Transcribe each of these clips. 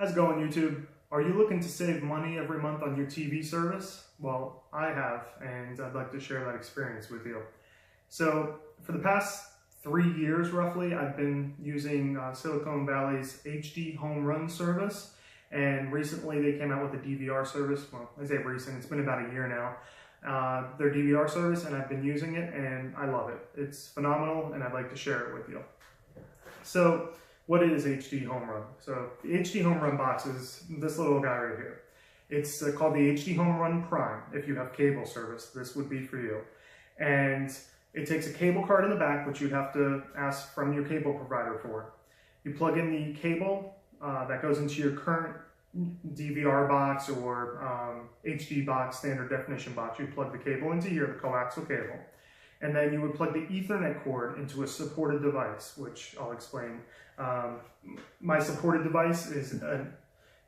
How's it going, YouTube? Are you looking to save money every month on your TV service? Well, I have, and I'd like to share that experience with you. So, for the past 3 years, roughly, I've been using Silicon Valley's HD Homerun service, and recently they came out with a Dvr service. Well, I say recent, it's been about a year now. Their Dvr service, and I've been using it, and I love it. It's phenomenal, and I'd like to share it with you. So, what is HD Homerun? So the HD Homerun box is this little guy right here. It's called the HD Homerun Prime. If you have cable service, this would be for you. And it takes a cable card in the back, which you'd have to ask from your cable provider for. You plug in the cable that goes into your current DVR box or HD box, standard definition box. You plug the cable into here, the coaxial cable. And then you would plug the Ethernet cord into a supported device, which I'll explain. My supported device is a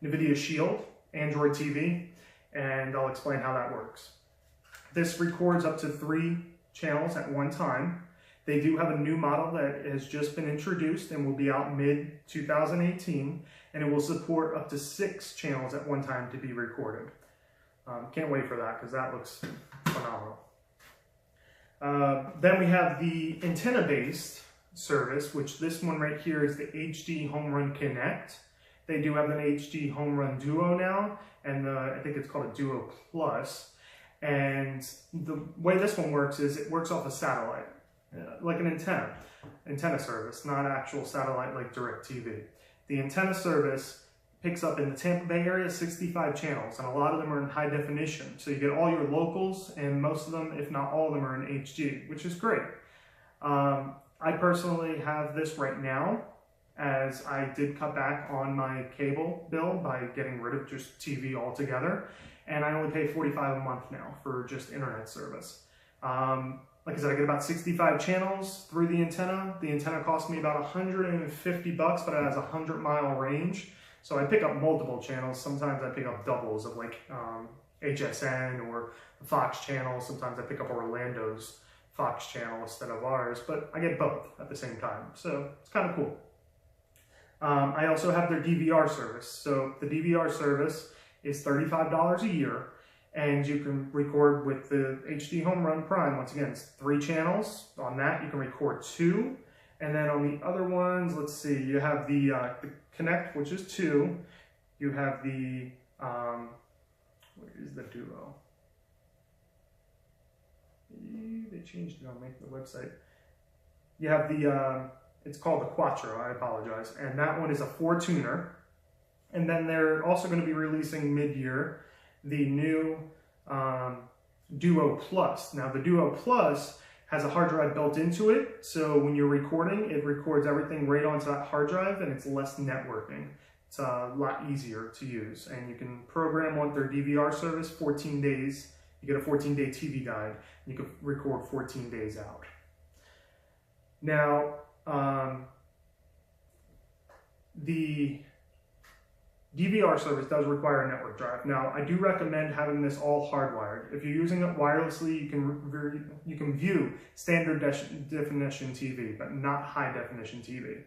NVIDIA Shield Android TV, and I'll explain how that works. This records up to 3 channels at one time. They do have a new model that has just been introduced and will be out mid-2018, and it will support up to 6 channels at one time to be recorded. Can't wait for that because that looks phenomenal. Then we have the antenna-based service, which this one right here is the HdHomeRun Connect. They do have an HdHomeRun Duo now, and I think it's called a Duo Plus. And the way this one works is it works off a satellite, like an antenna service, not actual satellite like DirecTV. The antenna service picks up in the Tampa Bay area 65 channels, and a lot of them are in high definition. So you get all your locals, and most of them, if not all of them, are in HD, which is great. I personally have this right now, as I did cut back on my cable bill by getting rid of just TV altogether, and I only pay $45 a month now for just internet service. Like I said, I get about 65 channels through the antenna. The antenna cost me about $150, but it has a 100-mile range. So I pick up multiple channels. Sometimes I pick up doubles of like HSN or the Fox channel. Sometimes I pick up Orlando's Fox channel instead of ours, but I get both at the same time. So it's kind of cool. I also have their DVR service. So the DVR service is $35 a year, and you can record with the HD Homerun Prime. Once again, it's 3 channels. On that, you can record 2. And then on the other ones, let's see, you have the Connect, which is 2. You have the, what is the Duo? They changed it on the website. You have the, it's called the Quattro, I apologize. And that one is a 4-tuner. And then they're also going to be releasing mid-year the new Duo Plus. Now the Duo Plus has a hard drive built into it, so when you're recording, it records everything right onto that hard drive, and it's less networking. It's a lot easier to use, and you can program on their DVR service 14 days. You get a 14-day TV guide, and you can record 14 days out. Now, the DVR service does require a network drive. Now, I do recommend having this all hardwired. If you're using it wirelessly, you can view standard definition TV, but not high definition TV.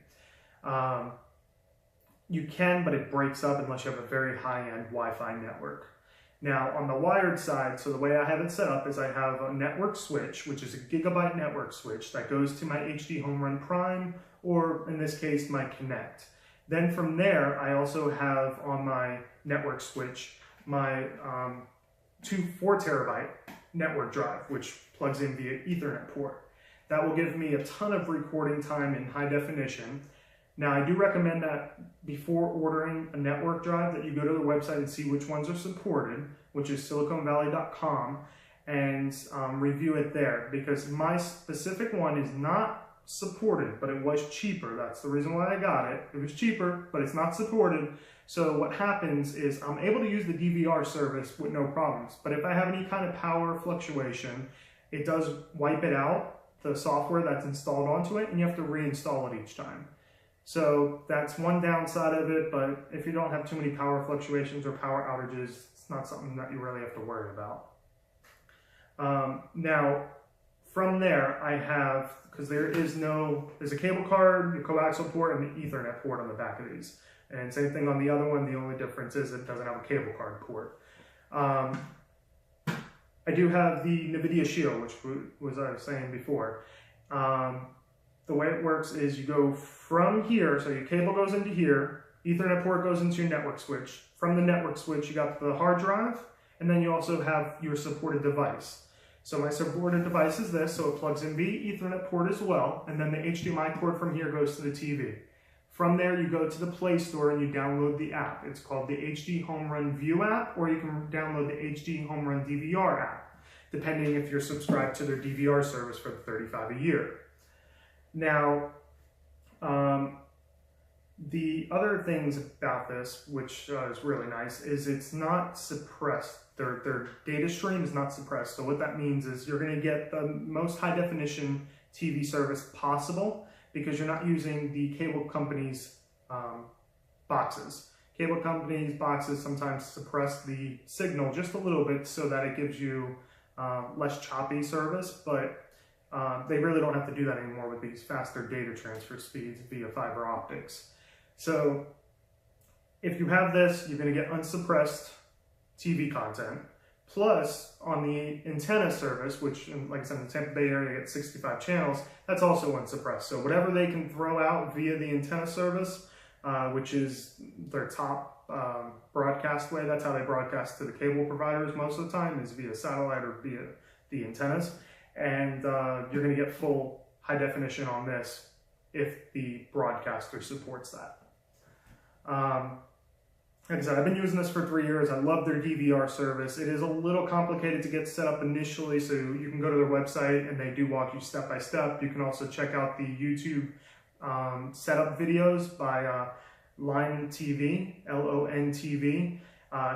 You can, but it breaks up unless you have a very high-end Wi-Fi network. Now, on the wired side, so the way I have it set up is I have a network switch, which is a gigabyte network switch that goes to my HD Homerun Prime, or in this case, my Connect. Then from there, I also have on my network switch my 4 terabyte network drive, which plugs in via Ethernet port. That will give me a ton of recording time in high definition. Now, I do recommend that before ordering a network drive that you go to the website and see which ones are supported, which is siliconvalley.com, and review it there, because my specific one is not supported, but it was cheaper. That's the reason why I got it. It was cheaper, but it's not supported. So what happens is I'm able to use the DVR service with no problems. But if I have any kind of power fluctuation, it does wipe it out, the software that's installed onto it, and you have to reinstall it each time. So that's one downside of it, but if you don't have too many power fluctuations or power outages, it's not something that you really have to worry about. Now, from there, I have, because there's a cable card, the coaxial port, and the Ethernet port on the back of these. And same thing on the other one, the only difference is it doesn't have a cable card port. I do have the NVIDIA Shield, which was I was saying before. The way it works is you go from here, so your cable goes into here, Ethernet port goes into your network switch. From the network switch, you got the hard drive, and then you also have your supported device. So my supported device is this, so it plugs in the Ethernet port as well, and then the HDMI port from here goes to the TV. From there, you go to the Play Store and you download the app. It's called the HD HomeRun View app, or you can download the HD HomeRun DVR app, depending if you're subscribed to their DVR service for $35 a year. Now, the other things about this, which is really nice, is it's not suppressed. Their data stream is not suppressed. So what that means is you're going to get the most high definition TV service possible, because you're not using the cable company's boxes. Cable companies' boxes sometimes suppress the signal just a little bit so that it gives you less choppy service, but they really don't have to do that anymore with these faster data transfer speeds via fiber optics. So if you have this, you're going to get unsuppressed TV content. Plus, on the antenna service, which, like I said, in the Tampa Bay area, you get 65 channels, that's also unsuppressed. So whatever they can throw out via the antenna service, which is their top broadcast way, that's how they broadcast to the cable providers most of the time, is via satellite or via the antennas. And you're going to get full high definition on this if the broadcaster supports that. Like I said, I've been using this for 3 years. I love their DVR service. It is a little complicated to get set up initially, so you can go to their website and they do walk you step by step. You can also check out the YouTube setup videos by Lon TV, L-O-N-TV.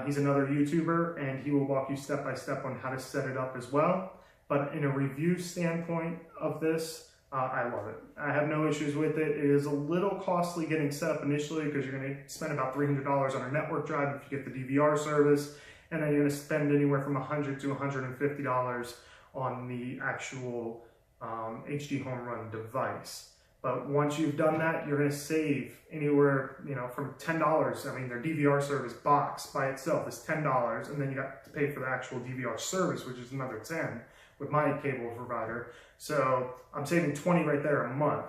He's another YouTuber, and he will walk you step by step on how to set it up as well. But in a review standpoint of this, I love it. I have no issues with it. It is a little costly getting set up initially because you're going to spend about $300 on a network drive if you get the DVR service, and then you're going to spend anywhere from $100 to $150 on the actual HD HomeRun device. But once you've done that, you're going to save anywhere, from $10. I mean, their DVR service box by itself is $10, and then you got to pay for the actual DVR service, which is another $10 with my cable provider. So I'm saving $20 right there a month.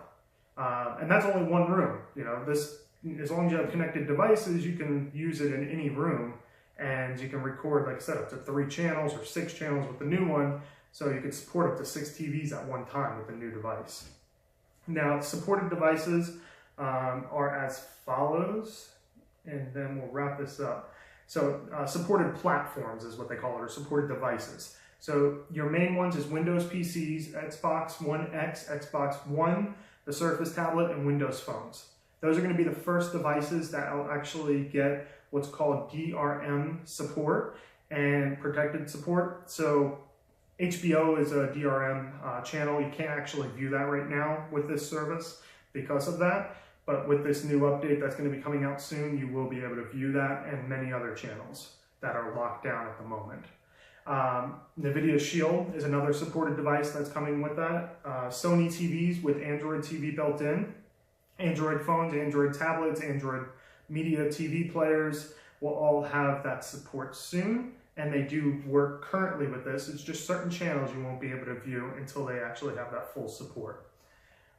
And that's only one room. This, as long as you have connected devices, you can use it in any room, and you can record, like I said, up to 3 channels or 6 channels with the new one. So you can support up to 6 TVs at one time with the new device. Now, supported devices are as follows, and then we'll wrap this up. So supported platforms is what they call it, or supported devices. So your main ones is Windows PCs, Xbox One X, Xbox One, the Surface tablet, and Windows phones. Those are going to be the first devices that will actually get what's called DRM support and protected support. So HBO is a DRM channel. You can't actually view that right now with this service because of that. But with this new update that's going to be coming out soon, you will be able to view that and many other channels that are locked down at the moment. NVIDIA Shield is another supported device that's coming with that. Sony TVs with Android TV built in. Android phones, Android tablets, Android media TV players will all have that support soon. And they do work currently with this. It's just certain channels you won't be able to view until they actually have that full support.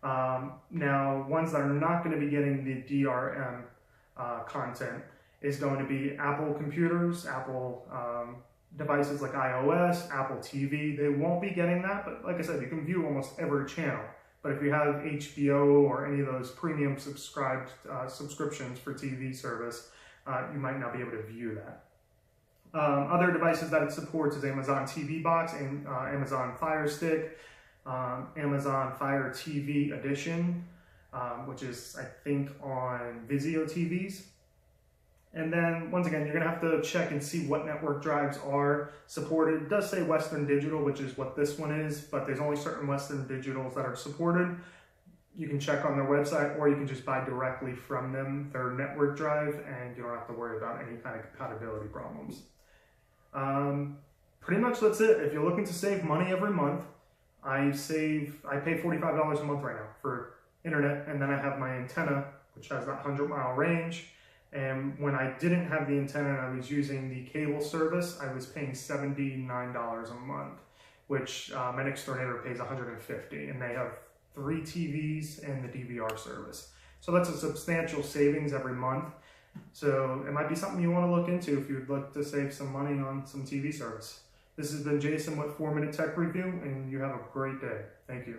Now, ones that are not going to be getting the DRM content is going to be Apple computers, Apple devices like iOS, Apple TV. They won't be getting that, but like I said, you can view almost every channel. But if you have HBO or any of those premium subscriptions for TV service, you might not be able to view that. Other devices that it supports is Amazon TV Box and Amazon Fire Stick, Amazon Fire TV Edition, which is, I think, on Vizio TVs. And then, once again, you're going to have to check and see what network drives are supported. It does say Western Digital, which is what this one is, but there's only certain Western Digitals that are supported. You can check on their website, or you can just buy directly from them their network drive, and you don't have to worry about any kind of compatibility problems. Pretty much that's it. If you're looking to save money every month, I pay $45 a month right now for internet, and then I have my antenna, which has that 100-mile range, And when I didn't have the antenna and I was using the cable service, I was paying $79 a month, which my next door neighbor pays $150, and they have 3 TVs and the DVR service. So that's a substantial savings every month. So it might be something you want to look into if you'd like to save some money on some TV service. This has been Jason with 4 Minute Tech Review, and you have a great day. Thank you.